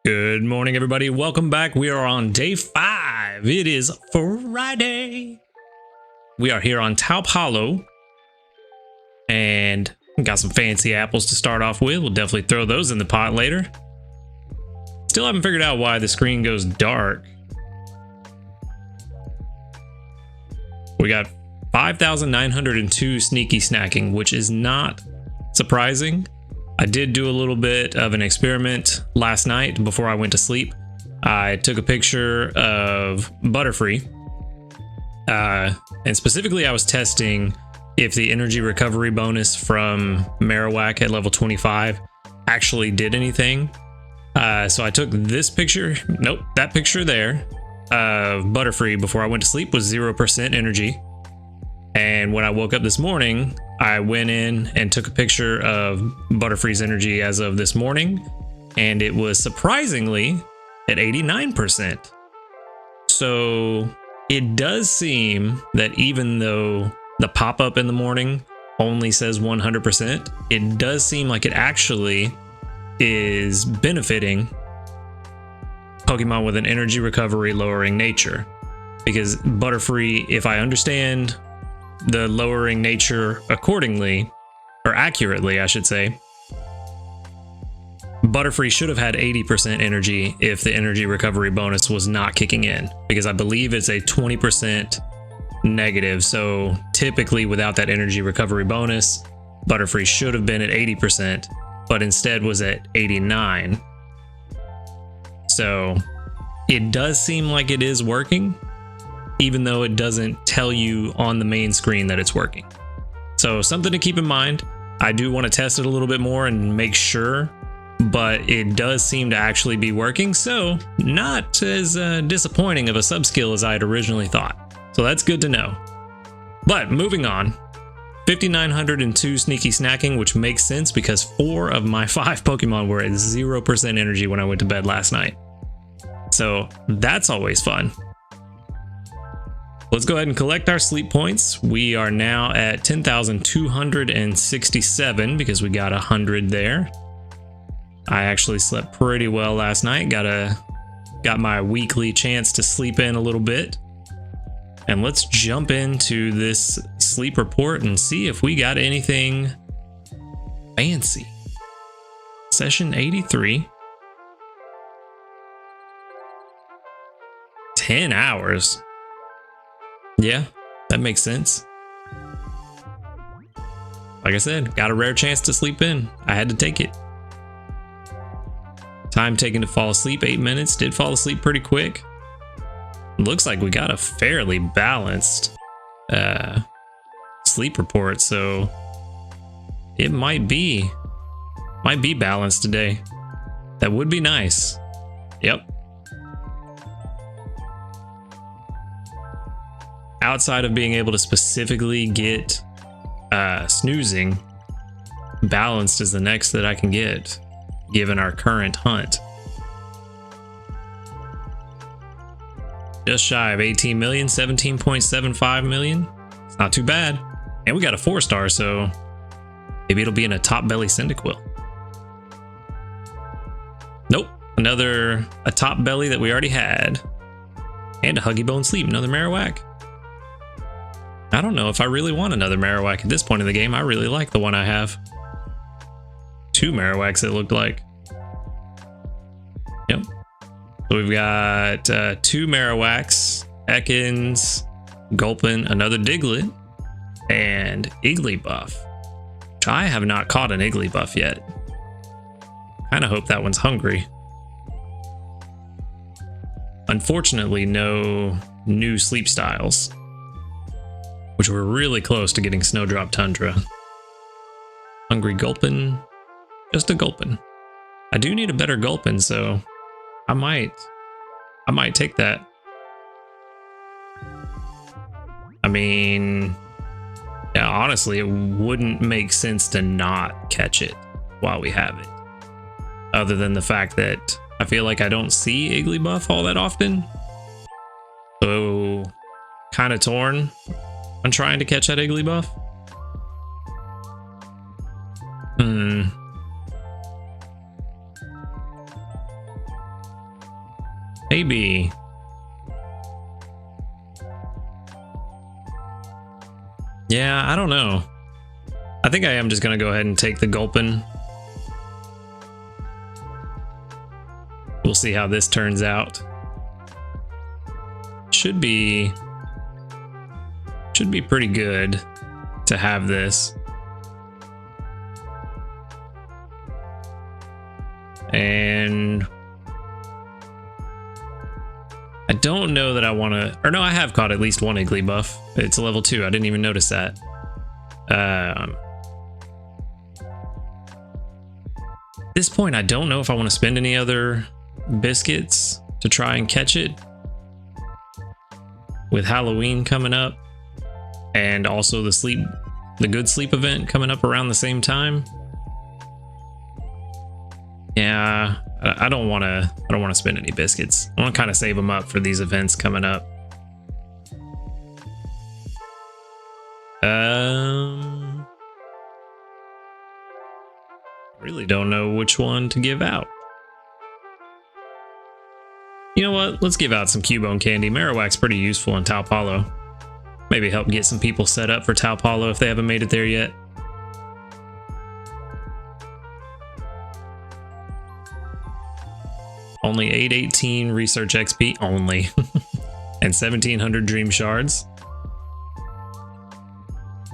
Good morning, everybody. Welcome back. We are on day 5. It is Friday. We are here on Taup Hollow and got some fancy apples to start off with. We'll definitely throw those in the pot later. Still haven't figured out why the screen goes dark. We got 5,902 sneaky snacking, which is not surprising. I did do a little bit of an experiment last night before I went to sleep. I took a picture of Butterfree. And specifically, I was testing if the energy recovery bonus from Marowak at level 25 actually did anything. So I took this picture. Nope, that picture there of Butterfree before I went to sleep was 0% energy. And when I woke up this morning, I went in and took a picture of Butterfree's energy as of this morning, and it was surprisingly at 89%. So it does seem that even though the pop-up in the morning only says 100%, it does seem like it actually is benefiting Pokemon with an energy recovery lowering nature. Because Butterfree, if I understand the lowering nature accordingly, or accurately, I should say, Butterfree should have had 80% energy if the energy recovery bonus was not kicking in, because I believe it's a 20% negative. So typically without that energy recovery bonus, Butterfree should have been at 80%, but instead was at 89. So it does seem like it is working, even though it doesn't tell you on the main screen that it's working. So something to keep in mind. I do want to test it a little bit more and make sure, but it does seem to actually be working. So not as disappointing of a sub-skill as I had originally thought. So that's good to know. But moving on, 5,902 sneaky snacking, which makes sense because 4 of my 5 Pokemon were at 0% energy when I went to bed last night. So that's always fun. Let's go ahead and collect our sleep points. We are now at 10,267 because we got 100 there. I actually slept pretty well last night. Got my weekly chance to sleep in a little bit. And let's jump into this sleep report and see if we got anything fancy. Session 83. 10 hours. Yeah, that makes sense. Like I said, got a rare chance to sleep in. I had to take it. Time taken to fall asleep, 8 minutes. Did fall asleep pretty quick. Looks like we got a fairly balanced sleep report, so it might be balanced today. That would be nice. Yep. Outside of being able to specifically get snoozing, balanced is the next that I can get, given our current hunt. Just shy of 18 million, 17.75 million. It's not too bad. And we got a 4-star, so maybe it'll be in a top belly Cyndaquil. Nope, a top belly that we already had. And a Huggy Bone Sleep, another Marowak. I don't know if I really want another Marowak at this point in the game. I really like the one I have. 2 Marowaks, it looked like. Yep. So we've got 2 Marowaks, Ekans, Gulpin, another Diglett, and Igglybuff, which I have not caught an Igglybuff yet. Kind of hope that one's hungry. Unfortunately, no new sleep styles, which were really close to getting Snowdrop Tundra. Hungry Gulpin, just a Gulpin. I do need a better Gulpin, so I might take that. I mean, yeah, honestly, it wouldn't make sense to not catch it while we have it. Other than the fact that I feel like I don't see Igglybuff all that often. So, kind of torn on trying to catch that Igglybuff. Maybe. Yeah, I don't know. I think I am just gonna go ahead and take the Gulpin. We'll see how this turns out. Should be pretty good to have this. And I don't know that I want to, or no, I have caught at least one Igglybuff. It's a level 2. I didn't even notice that. At this point, I don't know if I want to spend any other biscuits to try and catch it. With Halloween coming up, and also the good sleep event coming up around the same time. Yeah, I don't want to spend any biscuits. I want to kind of save them up for these events coming up. Really don't know which one to give out. You know what? Let's give out some Cubone candy. Marowak's pretty useful in Tau Palo. Maybe help get some people set up for Tau Palo if they haven't made it there yet. Only 818 research XP only. And 1700 dream shards.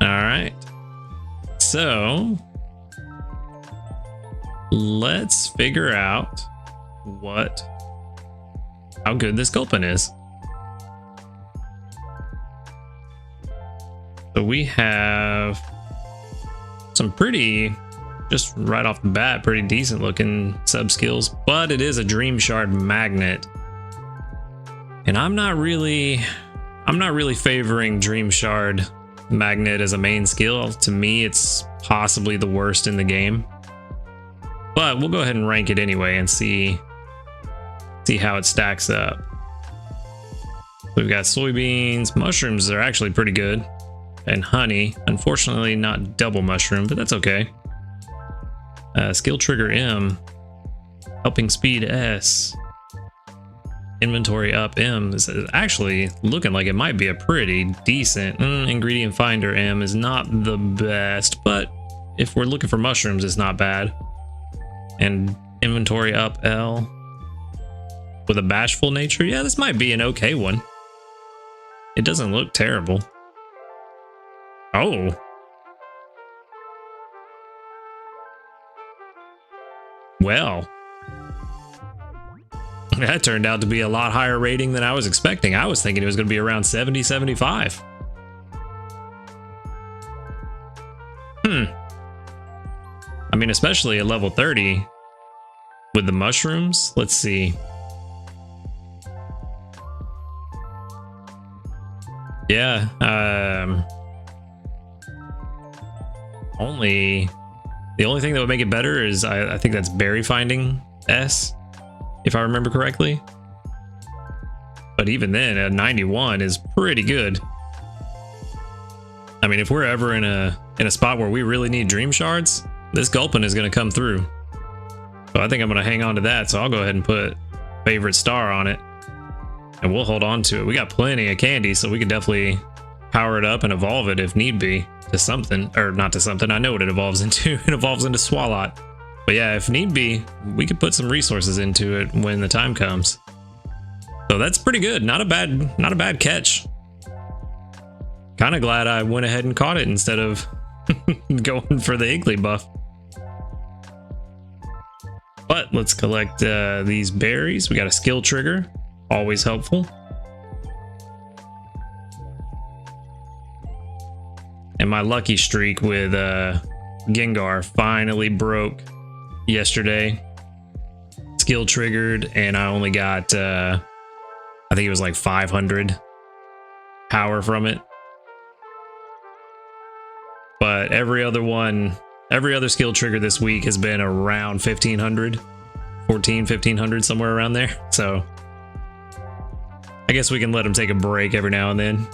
Alright. So let's figure out how good this Gulpin is. So we have some pretty, just right off the bat, pretty decent looking sub skills, but it is a Dream Shard magnet. And I'm not really favoring Dream Shard magnet as a main skill. To me, it's possibly the worst in the game. But we'll go ahead and rank it anyway and see how it stacks up. We've got soybeans, mushrooms are actually pretty good, and honey. Unfortunately, not double mushroom, but that's okay. Skill trigger M, helping speed S, inventory up M is actually looking like it might be a pretty decent. Ingredient finder M is not the best, but if we're looking for mushrooms, it's not bad. And inventory up L. With a bashful nature, yeah, this might be an okay one. It doesn't look terrible. Oh. Well. That turned out to be a lot higher rating than I was expecting. I was thinking it was going to be around 70, 75. I mean, especially at level 30 with the mushrooms. Let's see. Yeah, the only thing that would make it better is I think that's berry finding S, if I remember correctly. But even then, a 91 is pretty good. I mean, if we're ever in a spot where we really need dream shards, this Gulpin is going to come through. So I think I'm going to hang on to that. So I'll go ahead and put favorite star on it. And we'll hold on to it. We got plenty of candy, so we could definitely power it up and evolve it if need be to something, or not to something. I know what it evolves into. It evolves into Swalot. But yeah, if need be, we could put some resources into it when the time comes. So that's pretty good. Not a bad catch. Kind of glad I went ahead and caught it instead of going for the Igglybuff. But let's collect these berries. We got a skill trigger. Always helpful. And my lucky streak with Gengar finally broke yesterday. Skill triggered, and I only got I think it was like 500 power from it. But every other skill trigger this week has been around 1500, 1500, somewhere around there. So I guess we can let them take a break every now and then.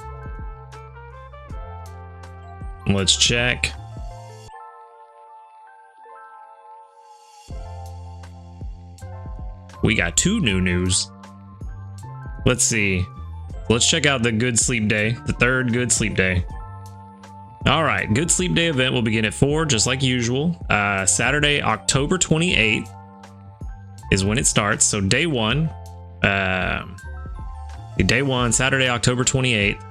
Let's check. We got 2 new news. let's see. Let's check out the Good Sleep Day, the third Good Sleep Day. All right, Good Sleep Day event will begin at 4, just like usual. Saturday, October 28th is when it starts. So day one, Saturday, October 28th.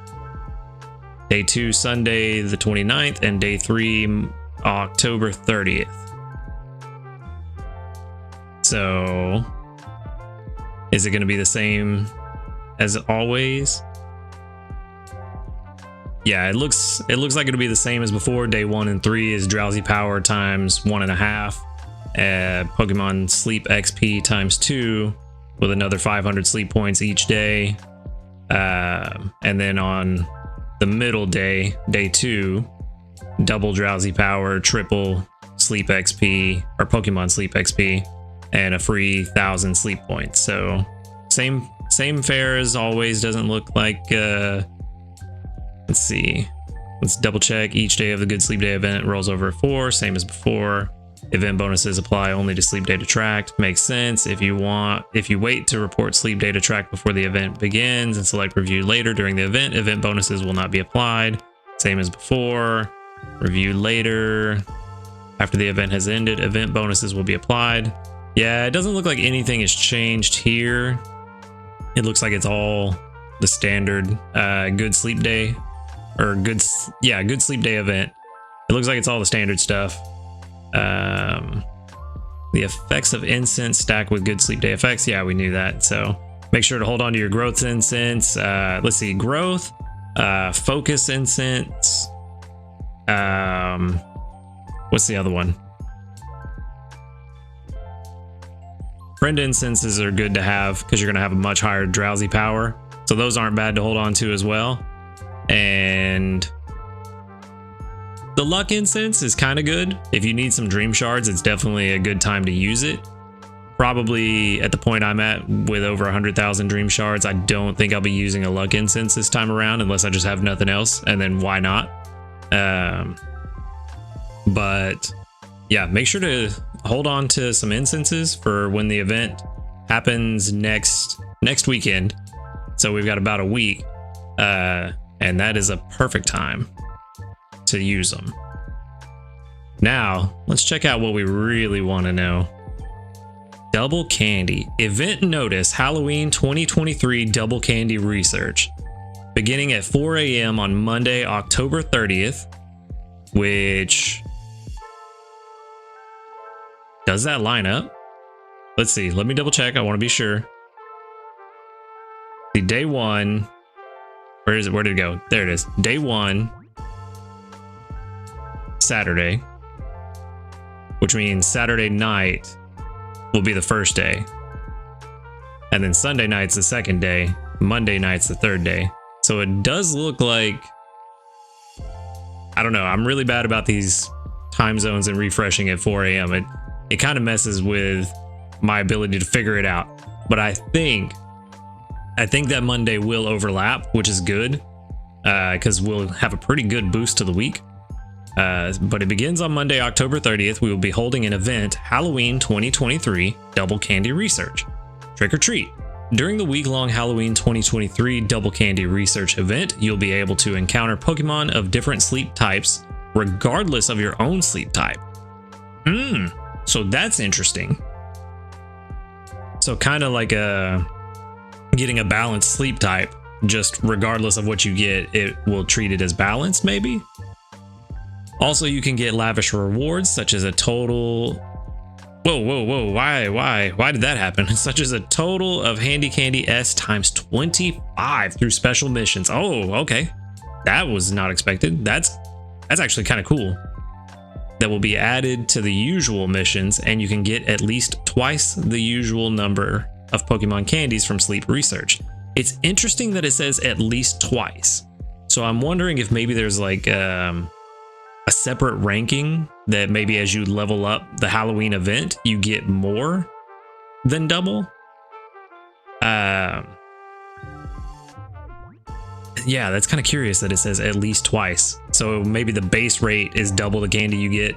Day 2, Sunday the 29th, and day 3, October 30th. So, is it going to be the same as always? Yeah, it looks like it'll be the same as before. Day 1 and 3 is Drowsy Power times 1.5, Pokemon Sleep XP times 2, with another 500 sleep points each day, and then on the middle day, day 2, double Drowsy Power, triple Sleep XP, or Pokemon Sleep XP, and a free 1,000 sleep points. So same fare as always. Doesn't look like, let's see, let's double check. Each day of the Good Sleep Day event rolls over at 4, same as before. Event bonuses apply only to sleep data tracked. Makes sense. If you wait to report sleep data tracked before the event begins and select review later during the event, event bonuses will not be applied. Same as before. Review later after the event has ended, event bonuses will be applied. Yeah, it doesn't look like anything has changed here. It looks like it's all the standard Good Sleep Day, or Good Sleep Day event. It looks like it's all the standard stuff. The effects of incense stack with Good Sleep Day effects. Yeah, we knew that. So make sure to hold on to your growth incense. Let's see, growth, focus incense. What's the other one? Friend incenses are good to have because you're going to have a much higher Drowsy Power. So those aren't bad to hold on to as well. And the luck incense is kind of good. If you need some dream shards, it's definitely a good time to use it. Probably at the point I'm at with over 100,000 dream shards, I don't think I'll be using a luck incense this time around unless I just have nothing else, and then why not? But yeah, make sure to hold on to some incenses for when the event happens next weekend. So we've got about a week, and that is a perfect time to use them. Now, let's check out what we really want to know. Double Candy. Event notice Halloween 2023 Double Candy research. Beginning at 4 a.m. on Monday, October 30th, which... does that line up? Let's see. Let me double check. I want to be sure. The day 1. Where is it? Where did it go? There it is. Day 1. Saturday, which means Saturday night will be the first day, and then Sunday night's the second day, Monday night's the third day. So it does look like, I don't know, I'm really bad about these time zones and refreshing at 4 a.m. It kind of messes with my ability to figure it out, but I think that Monday will overlap, which is good, because we'll have a pretty good boost to the week. But it begins on Monday, October 30th. We will be holding an event, Halloween 2023 Double Candy Research. Trick or treat. During the week-long Halloween 2023 Double Candy Research event, you'll be able to encounter Pokemon of different sleep types, regardless of your own sleep type. So that's interesting. So kind of like getting a balanced sleep type, just regardless of what you get, it will treat it as balanced, maybe? Also, you can get lavish rewards, such as a total... Whoa, why did that happen? Such as a total of Handy Candy S times 25 through special missions. Oh, okay. That was not expected. That's actually kind of cool. That will be added to the usual missions, and you can get at least twice the usual number of Pokemon candies from Sleep Research. It's interesting that it says at least twice. So I'm wondering if maybe there's like... a separate ranking that maybe as you level up the Halloween event, you get more than double. Yeah, that's kind of curious that it says at least twice. So maybe the base rate is double the candy you get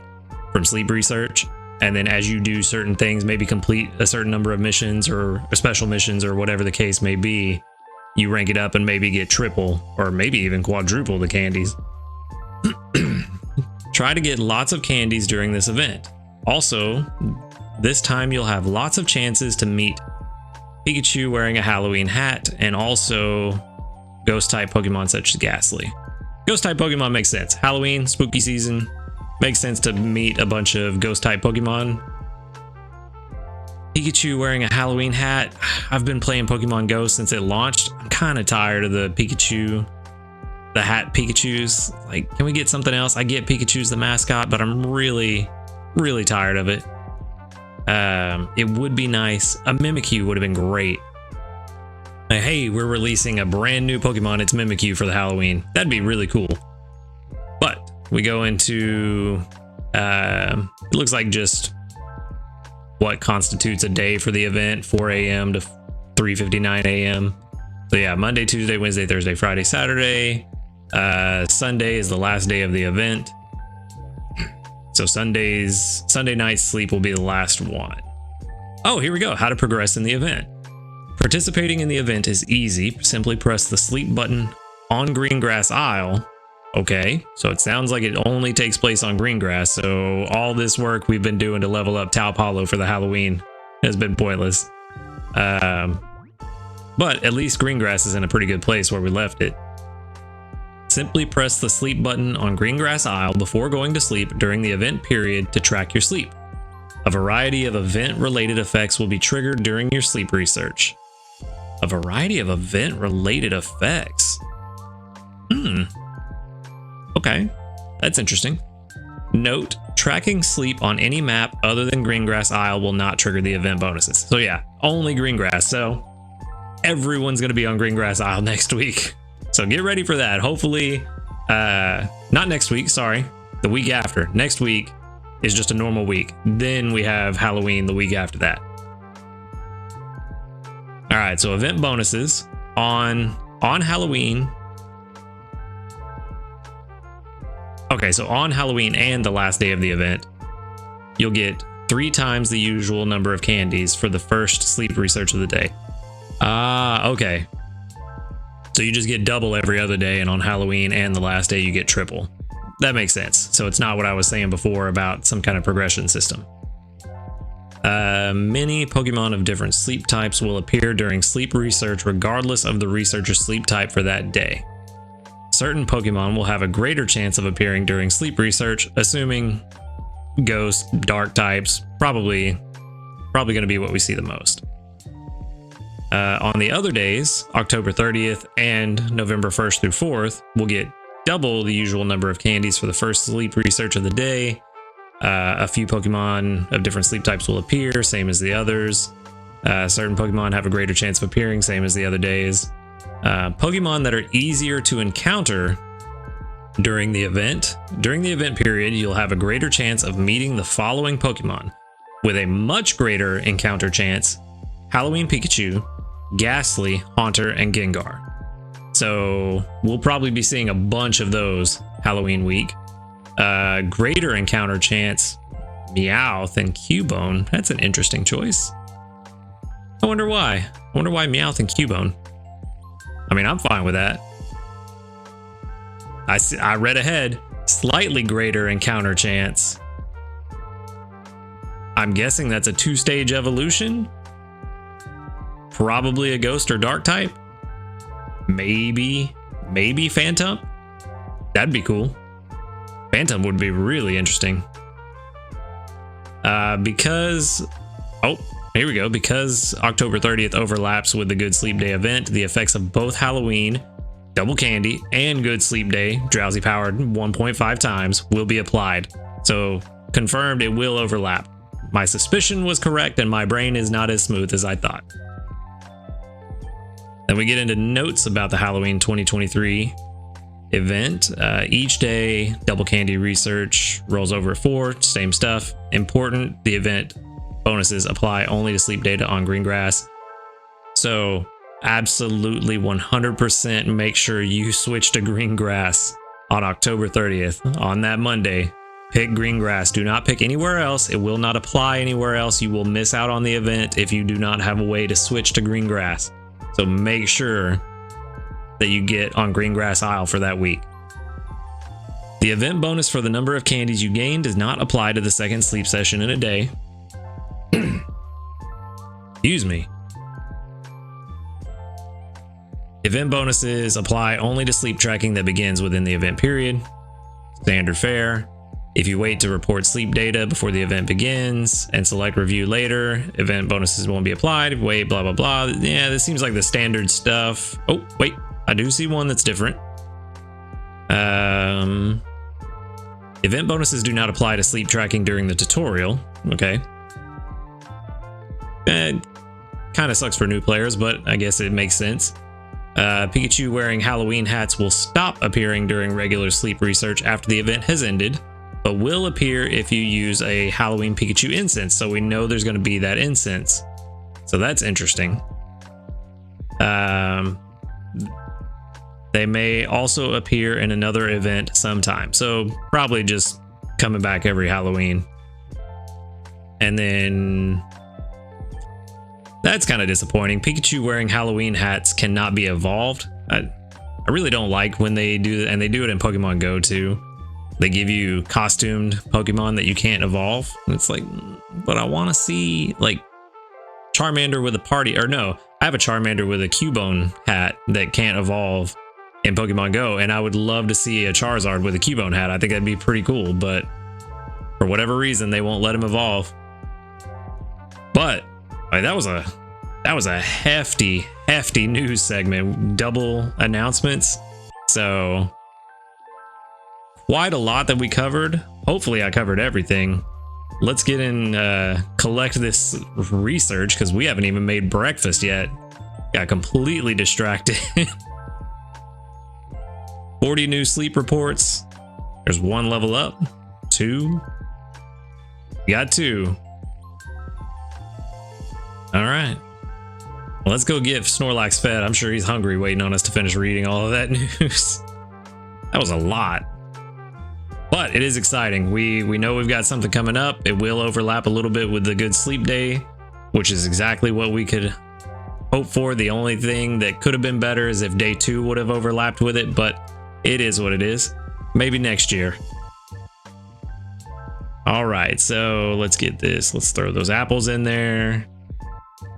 from Sleep Research, and then as you do certain things, maybe complete a certain number of missions or special missions or whatever the case may be, you rank it up and maybe get triple or maybe even quadruple the candies. Try to get lots of candies during this event. Also, this time you'll have lots of chances to meet Pikachu wearing a Halloween hat and also ghost type Pokemon such as Ghastly. Ghost type Pokemon makes sense. Halloween, spooky season, makes sense to meet a bunch of ghost type Pokemon. Pikachu wearing a Halloween hat. I've been playing Pokemon Go since it launched. I'm kind of tired of the hat Pikachus. Like, can we get something else? I get Pikachu's the mascot, but I'm really tired of it. It would be nice. A Mimikyu would have been great. Like, hey, we're releasing a brand new Pokemon. It's Mimikyu for the Halloween. That'd be really cool. But we go into, it looks like just what constitutes a day for the event, 4 a.m. to 3:59 a.m. So yeah, Monday, Tuesday, Wednesday, Thursday, Friday, Saturday. Sunday is the last day of the event. So Sunday night's sleep will be the last one. Oh, here we go. How to progress in the event. Participating in the event is easy. Simply press the sleep button on green grass isle. Okay, so it sounds like it only takes place on green grass. So all this work we've been doing to level up Tau Paulo for the Halloween has been pointless. But at least green grass is in a pretty good place where we left it. Simply press the sleep button on green grass isle before going to sleep during the event period to track your sleep. A variety of event-related effects will be triggered during your sleep research. A variety of event-related effects. Okay, that's interesting. Note, tracking sleep on any map other than Greengrass Isle will not trigger the event bonuses. So yeah, only Greengrass. So everyone's going to be on Greengrass Isle next week. So get ready for that. Hopefully, not next week, sorry, the week after. Next week is just a normal week. Then we have Halloween the week after that. All right, so event bonuses on Halloween. Okay, so on Halloween and the last day of the event, you'll get 3 times the usual number of candies for the first sleep research of the day. Okay. So you just get double every other day, and on Halloween and the last day you get triple. That makes sense. So it's not what I was saying before about some kind of progression system. Many Pokemon of different sleep types will appear during sleep research regardless of the researcher's sleep type for that day. Certain Pokemon will have a greater chance of appearing during sleep research, assuming ghost, dark types, probably going to be what we see the most. On the other days, October 30th and November 1st through 4th, we'll get double the usual number of candies for the first sleep research of the day. A few Pokemon of different sleep types will appear, same as the others. Certain Pokemon have a greater chance of appearing, same as the other days. Pokemon that are easier to encounter during the event period, you'll have a greater chance of meeting the following Pokemon. With a much greater encounter chance: Halloween Pikachu, Ghastly, Haunter, and Gengar. So we'll probably be seeing a bunch of those Halloween week. Greater encounter chance: Meowth and Cubone. That's an interesting choice. I wonder why. Meowth and Cubone. I mean, I'm fine with that. I read ahead. Slightly greater encounter chance. I'm guessing that's a 2-stage evolution. Probably a ghost or dark type. Maybe Phantom. That'd be cool. Phantom would be really interesting. Because October 30th overlaps with the Good Sleep Day event, the effects of both Halloween, Double Candy, and Good Sleep Day, Drowsy powered 1.5 times, will be applied. So confirmed, it will overlap. My suspicion was correct, and my brain is not as smooth as I thought. Then we get into notes about the Halloween 2023 event. Each day, Double Candy research rolls over at 4, same stuff. Important, the event bonuses apply only to sleep data on green grass. So absolutely 100% make sure you switch to green grass on October 30th. On that Monday, pick green grass. Do not pick anywhere else. It will not apply anywhere else. You will miss out on the event if you do not have a way to switch to green grass. So make sure that you get on Greengrass Isle for that week. The event bonus for the number of candies you gain does not apply to the second sleep session in a day. Excuse me. Event bonuses apply only to sleep tracking that begins within the event period. Standard fare. If you wait to report sleep data before the event begins and select review later, event bonuses won't be applied. Wait, blah, blah, blah. Yeah, this seems like the standard stuff. Oh, wait, I do see one that's different. Event bonuses do not apply to sleep tracking during the tutorial. Okay. Kind of sucks for new players, but I guess it makes sense. Pikachu wearing Halloween hats will stop appearing during regular sleep research after the event has ended, but will appear if you use a Halloween Pikachu incense. So we know there's going to be that incense. So that's interesting. They may also appear in another event sometime. So probably just coming back every Halloween. And then that's kind of disappointing. Pikachu wearing Halloween hats cannot be evolved. I really don't like when they do that, and they do it in Pokemon Go too. They give you costumed Pokemon that you can't evolve. And it's like, but I want to see like Charmander with a party, or no, I have a Charmander with a Cubone hat that can't evolve in Pokemon Go, and I would love to see a Charizard with a Cubone hat. I think that'd be pretty cool, but for whatever reason, they won't let him evolve. But like, that was a hefty news segment, double announcements. So quite a lot that we covered. Hopefully I covered everything. Let's get in, collect this research, because we haven't even made breakfast yet. Got completely distracted. 40 new sleep reports. There's 1 level up. 2. Got 2. All right. Well, let's go get Snorlax fed. I'm sure he's hungry waiting on us to finish reading all of that news. That was a lot. But it is exciting. We know we've got something coming up. It will overlap a little bit with the Good Sleep Day, which is exactly what we could hope for. The only thing that could have been better is if day 2 would have overlapped with it, but it is what it is. Maybe next year. All right, so let's get this. Let's throw those apples in there.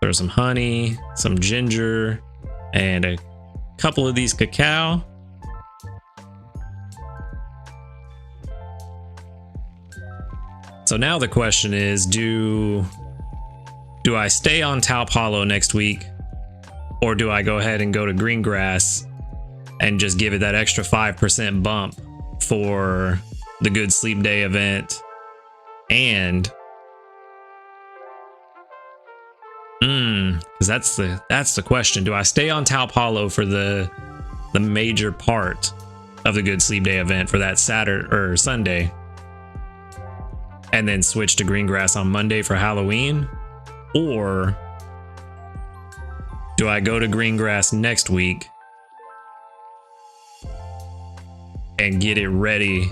Throw some honey, some ginger, and a couple of these cacao. So now the question is, do I stay on Taup Hollow next week, or do I go ahead and go to Greengrass and just give it that extra 5% bump for the Good Sleep Day event? And because that's the question. Do I stay on Taup Hollow for the major part of the Good Sleep Day event for that Saturday or Sunday, and then switch to Greengrass on Monday for Halloween? Or do I go to Greengrass next week and get it ready,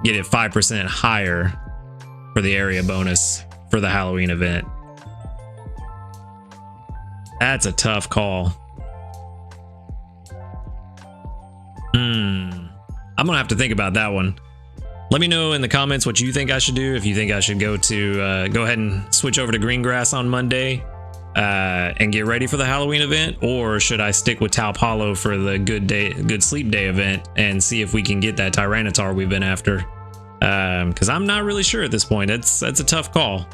get it 5% higher for the area bonus for the Halloween event? That's a tough call. I'm gonna have to think about that one. Let me know in the comments what you think I should do. If you think I should go ahead and switch over to Greengrass on Monday and get ready for the Halloween event, or should I stick with Taup Hollow for the Good Sleep Day event and see if we can get that Tyranitar we've been after? Because I'm not really sure at this point. That's a tough call.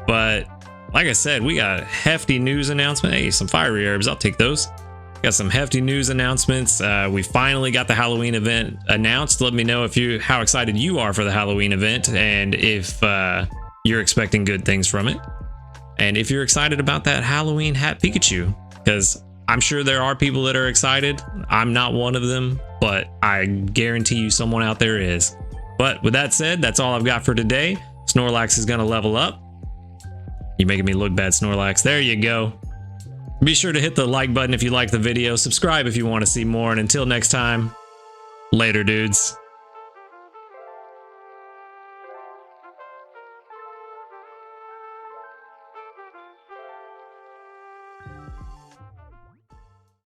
But like I said, we got a hefty news announcement. Hey, some fiery herbs, I'll take those. Got some hefty news announcements. We finally got the Halloween event announced. Let me know how excited you are for the Halloween event, and if you're expecting good things from it, and if you're excited about that Halloween hat Pikachu, because I'm sure there are people that are excited. I'm not one of them, but I guarantee you someone out there is. But with that said, that's all I've got for today. Snorlax is going to level up. You're making me look bad, Snorlax. There you go. Be sure to hit the like button if you like the video. Subscribe if you want to see more. And until next time, later, dudes.